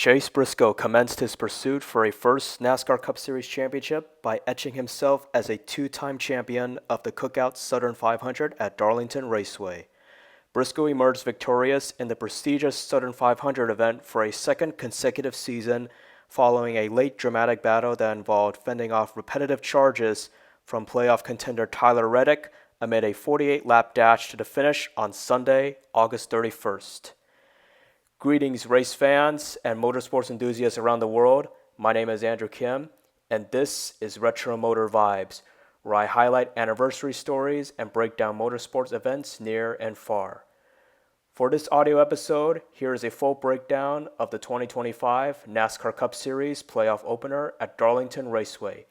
Chase Briscoe commenced his pursuit for a first NASCAR Cup Series championship by etching himself as a two-time champion of the Cookout Southern 500 at Darlington Raceway. Briscoe emerged victorious in the prestigious Southern 500 event for a second consecutive season following a late dramatic battle that involved fending off repetitive charges from playoff contender Tyler Reddick amid a 48-lap dash to the finish on Sunday, August 31st. Greetings, race fans and motorsports enthusiasts around the world. My name is Andrew Kim, and this is Retro Motor Vibes, where I highlight anniversary stories and break down motorsports events near and far. For this audio episode, here is a full breakdown of the 2025 NASCAR Cup Series Playoff opener at Darlington Raceway,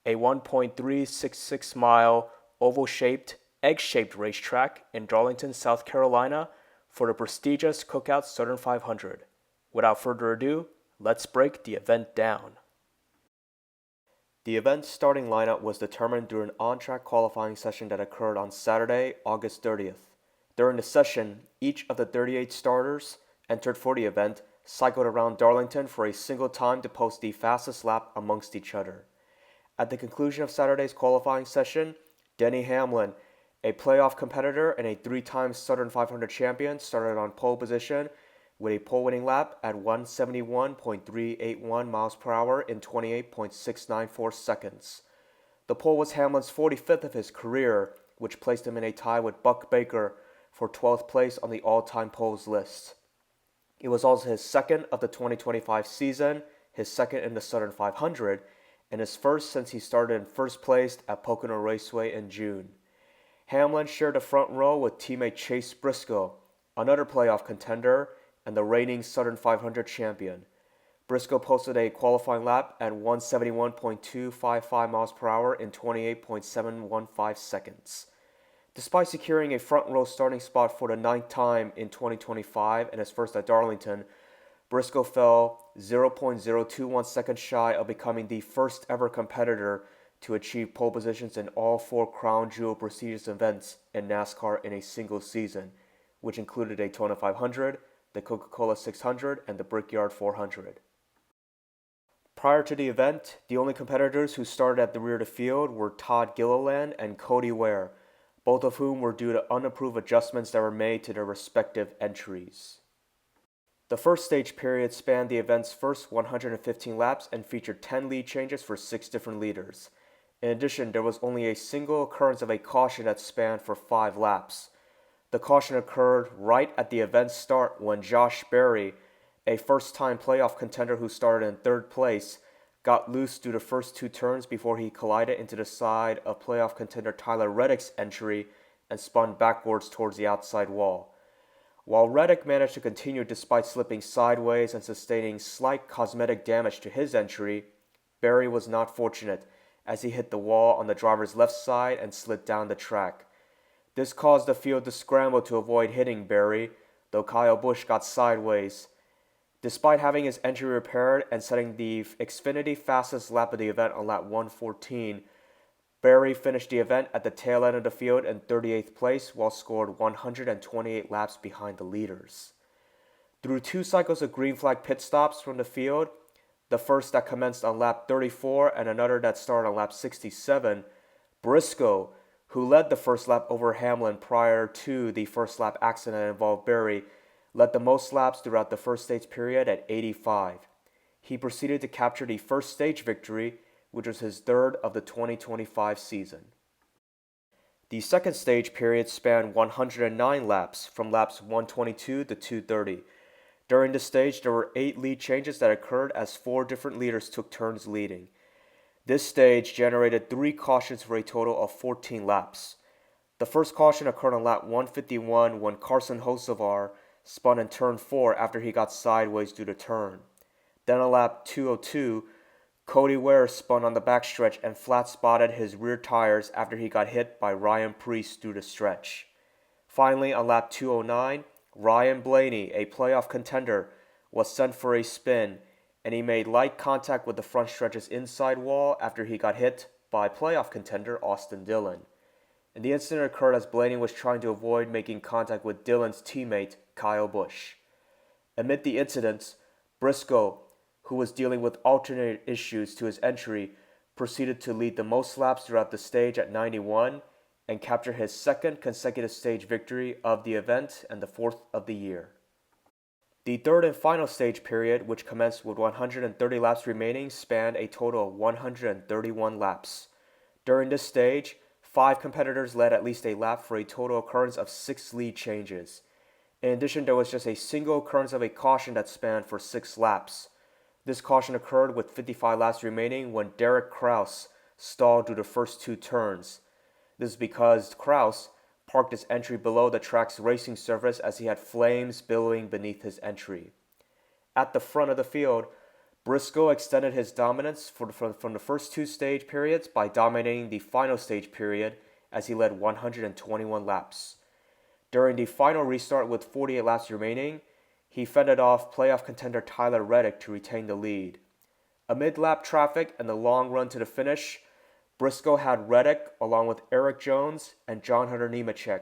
a 1.366-mile oval-shaped, egg-shaped racetrack in Darlington, South Carolina, for the prestigious Cookout Southern 500. Without further ado, let's break the event down. The event's starting lineup was determined through an on-track qualifying session that occurred on Saturday, August 30th. During the session, each of the 38 starters entered for the event cycled around Darlington for a single time to post the fastest lap amongst each other. At the conclusion of Saturday's qualifying session, Denny Hamlin, a playoff competitor and a three-time Southern 500 champion, started on pole position with a pole-winning lap at 171.381 miles per hour in 28.694 seconds. The pole was Hamlin's 45th of his career, which placed him in a tie with Buck Baker for 12th place on the all-time poles list. It was also his second of the 2025 season, his second in the Southern 500, and his first since he started in first place at Pocono Raceway in June. Hamlin shared the front row with teammate Chase Briscoe, another playoff contender and the reigning Southern 500 champion. Briscoe posted a qualifying lap at 171.255 miles per hour in 28.715 seconds. Despite securing a front row starting spot for the ninth time in 2025 and his first at Darlington, Briscoe fell 0.021 seconds shy of becoming the first ever competitor to achieve pole positions in all four crown jewel prestigious events in NASCAR in a single season, which included the Daytona 500, the Coca-Cola 600, and the Brickyard 400. Prior to the event, the only competitors who started at the rear of the field were Todd Gilliland and Cody Ware, both of whom were due to unapproved adjustments that were made to their respective entries. The first stage period spanned the event's first 115 laps and featured 10 lead changes for 6 different leaders. In addition, there was only a single occurrence of a caution that spanned for 5 laps. The caution occurred right at the event's start when Josh Berry, a first-time playoff contender who started in third place, got loose through the first 2 turns before he collided into the side of playoff contender Tyler Reddick's entry and spun backwards towards the outside wall. While Reddick managed to continue despite slipping sideways and sustaining slight cosmetic damage to his entry, Berry was not fortunate, as he hit the wall on the driver's left side and slid down the track. This caused the field to scramble to avoid hitting Berry, though Kyle Busch got sideways. Despite having his entry repaired and setting the Xfinity fastest lap of the event on lap 114, Berry finished the event at the tail end of the field in 38th place while scored 128 laps behind the leaders. Through 2 cycles of green flag pit stops from the field, the first that commenced on lap 34 and another that started on lap 67, Briscoe, who led the first lap over Hamlin prior to the first lap accident that involved Berry, led the most laps throughout the first stage period at 85. He proceeded to capture the first stage victory, which was his third of the 2025 season. The second stage period spanned 109 laps, from laps 122 to 230. During this stage, there were 8 lead changes that occurred as 4 different leaders took turns leading. This stage generated 3 cautions for a total of 14 laps. The first caution occurred on lap 151 when Carson Hocevar spun in turn 4 after he got sideways due to turn. Then on lap 202, Cody Ware spun on the backstretch and flat spotted his rear tires after he got hit by Ryan Preece through the stretch. Finally, on lap 209, Ryan Blaney, a playoff contender, was sent for a spin, and he made light contact with the front stretch's inside wall after he got hit by playoff contender Austin Dillon. And the incident occurred as Blaney was trying to avoid making contact with Dillon's teammate Kyle Busch. Amid the incidents, Briscoe, who was dealing with alternate issues to his entry, proceeded to lead the most laps throughout the stage at 91 and capture his second consecutive stage victory of the event and the fourth of the year. The third and final stage period, which commenced with 130 laps remaining, spanned a total of 131 laps. During this stage, 5 competitors led at least a lap for a total occurrence of 6 lead changes. In addition, there was just a single occurrence of a caution that spanned for 6 laps. This caution occurred with 55 laps remaining when Derek Kraus stalled through the first 2 turns. This is because Kraus parked his entry below the track's racing surface as he had flames billowing beneath his entry. At the front of the field, Briscoe extended his dominance from the first 2 stage periods by dominating the final stage period as he led 121 laps. During the final restart with 48 laps remaining, he fended off playoff contender Tyler Reddick to retain the lead. Amid lap traffic and the long run to the finish, Briscoe had Reddick along with Eric Jones and John Hunter Nemechek,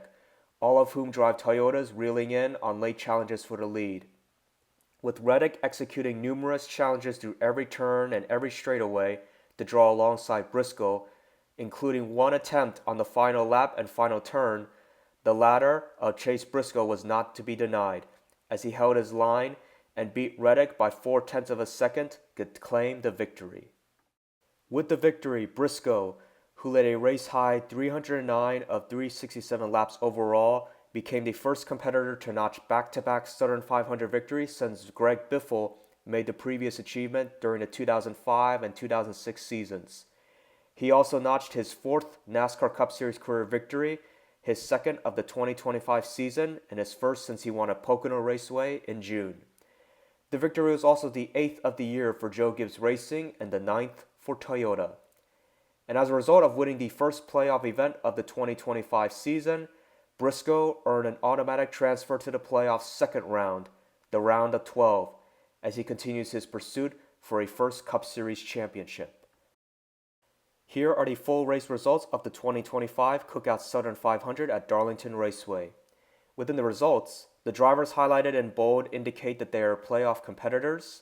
all of whom drive Toyotas, reeling in on late challenges for the lead. With Reddick executing numerous challenges through every turn and every straightaway to draw alongside Briscoe, including one attempt on the final lap and final turn, the latter of Chase Briscoe was not to be denied, as he held his line and beat Reddick by 0.4 of a second to claim the victory. With the victory, Briscoe, who led a race-high 309 of 367 laps overall, became the first competitor to notch back-to-back Southern 500 victories since Greg Biffle made the previous achievement during the 2005 and 2006 seasons. He also notched his 4th NASCAR Cup Series career victory, his 2nd of the 2025 season, and his 1st since he won at Pocono Raceway in June. The victory was also the 8th of the year for Joe Gibbs Racing and the 9th for Toyota. And as a result of winning the first playoff event of the 2025 season, Briscoe earned an automatic transfer to the playoff's second round, the round of 12, as he continues his pursuit for a first Cup Series championship. Here are the full race results of the 2025 Cookout Southern 500 at Darlington Raceway. Within the results, the drivers highlighted in bold indicate that they are playoff competitors.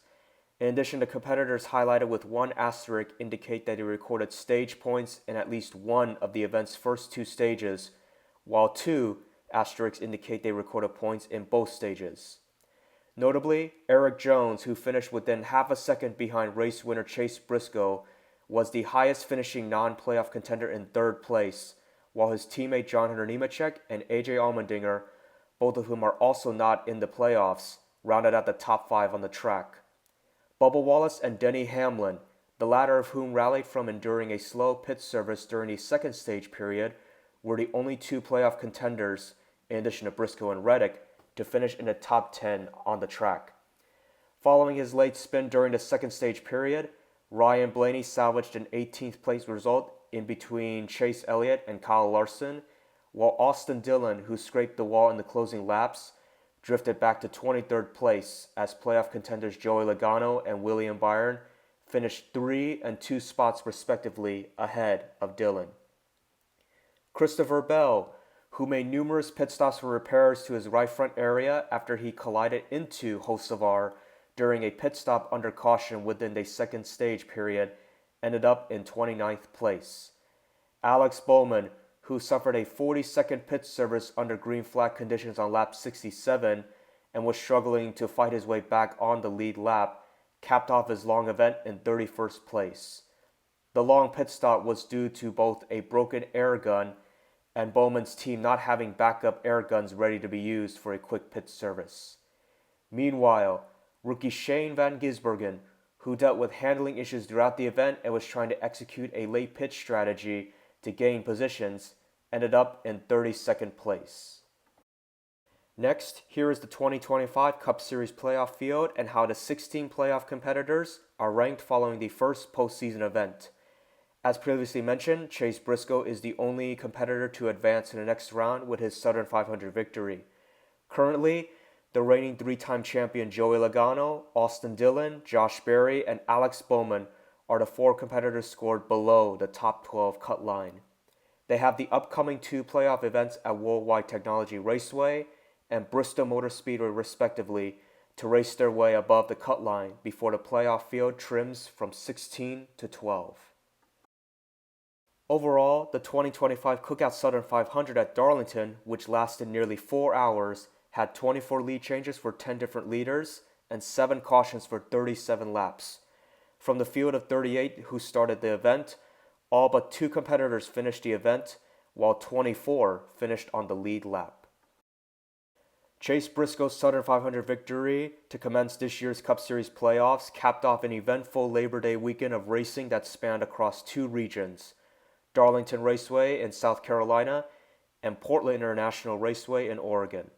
In addition, the competitors highlighted with 1 asterisk indicate that they recorded stage points in at least one of the event's first 2 stages, while 2 asterisks indicate they recorded points in both stages. Notably, Eric Jones, who finished within half a second behind race winner Chase Briscoe, was the highest finishing non-playoff contender in 3rd place, while his teammate John Hunter Nemechek and AJ Allmendinger, both of whom are also not in the playoffs, rounded out the top 5 on the track. Bubba Wallace and Denny Hamlin, the latter of whom rallied from enduring a slow pit service during the 2nd stage period, were the only 2 playoff contenders, in addition to Briscoe and Reddick, to finish in the top 10 on the track. Following his late spin during the 2nd stage period, Ryan Blaney salvaged an 18th place result in between Chase Elliott and Kyle Larson, while Austin Dillon, who scraped the wall in the closing laps, drifted back to 23rd place as playoff contenders Joey Logano and William Byron finished 3 and 2 spots respectively ahead of Dillon. Christopher Bell, who made numerous pit stops for repairs to his right front area after he collided into Hocevar during a pit stop under caution within the 2nd stage period, ended up in 29th place. Alex Bowman, who suffered a 40-second pit service under green flag conditions on lap 67 and was struggling to fight his way back on the lead lap, capped off his long event in 31st place. The long pit stop was due to both a broken air gun and Bowman's team not having backup air guns ready to be used for a quick pit service. Meanwhile, rookie Shane Van Gisbergen, who dealt with handling issues throughout the event and was trying to execute a late pit strategy to gain positions, ended up in 32nd place. Next, here is the 2025 Cup Series Playoff field and how the 16 playoff competitors are ranked following the first postseason event. As previously mentioned, Chase Briscoe is the only competitor to advance to the next round with his Southern 500 victory. Currently, the reigning 3-time champion Joey Logano, Austin Dillon, Josh Berry, and Alex Bowman are the 4 competitors scored below the top 12 cut line. They have the upcoming 2 playoff events at Worldwide Technology Raceway and Bristol Motor Speedway respectively to race their way above the cut line before the playoff field trims from 16 to 12. Overall, the 2025 Cookout Southern 500 at Darlington, which lasted nearly 4 hours, had 24 lead changes for 10 different leaders and 7 cautions for 37 laps. From the field of 38 who started the event, all but 2 competitors finished the event, while 24 finished on the lead lap. Chase Briscoe's Southern 500 victory to commence this year's Cup Series playoffs capped off an eventful Labor Day weekend of racing that spanned across 2 regions, Darlington Raceway in South Carolina and Portland International Raceway in Oregon.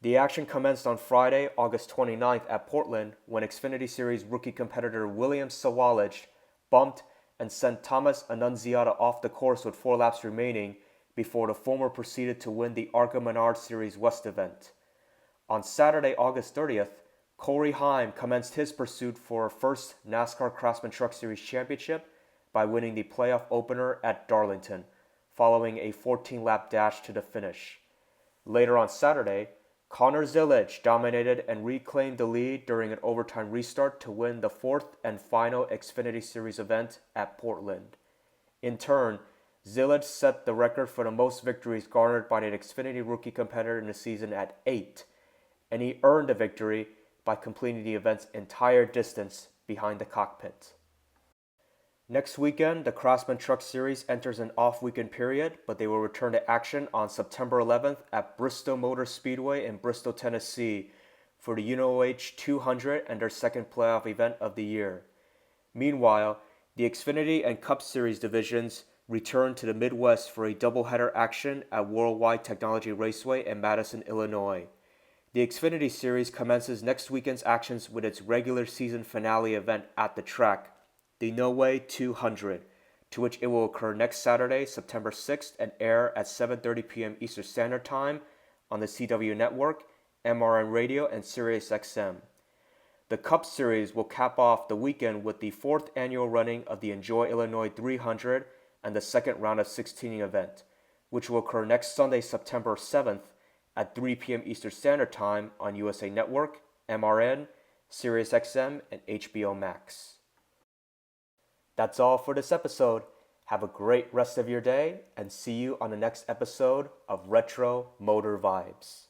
The action commenced on Friday, August 29th at Portland when Xfinity Series rookie competitor William Sawalich bumped and sent Thomas Annunziata off the course with 4 laps remaining before the former proceeded to win the ARCA Menard Series West event. On Saturday, August 30th, Corey Heim commenced his pursuit for a first NASCAR Craftsman Truck Series championship by winning the playoff opener at Darlington, following a 14-lap dash to the finish. Later on Saturday, Connor Zilic dominated and reclaimed the lead during an overtime restart to win the 4th and final Xfinity Series event at Portland. In turn, Zilic set the record for the most victories garnered by an Xfinity rookie competitor in the season at 8, and he earned the victory by completing the event's entire distance behind the cockpit. Next weekend, the Craftsman Truck Series enters an off-weekend period, but they will return to action on September 11th at Bristol Motor Speedway in Bristol, Tennessee for the UNOH 200 and their second playoff event of the year. Meanwhile, the Xfinity and Cup Series divisions return to the Midwest for a doubleheader action at Worldwide Technology Raceway in Madison, Illinois. The Xfinity Series commences next weekend's actions with its regular season finale event at the track, the No Way 200, to which it will occur next Saturday, September 6th, and air at 7:30 p.m. Eastern Standard Time on the CW Network, MRN Radio, and SiriusXM. The Cup Series will cap off the weekend with the 4th annual running of the Enjoy Illinois 300 and the second round of 16 event, which will occur next Sunday, September 7th at 3 p.m. Eastern Standard Time on USA Network, MRN, SiriusXM, and HBO Max. That's all for this episode. Have a great rest of your day and see you on the next episode of Retro Motor Vibes.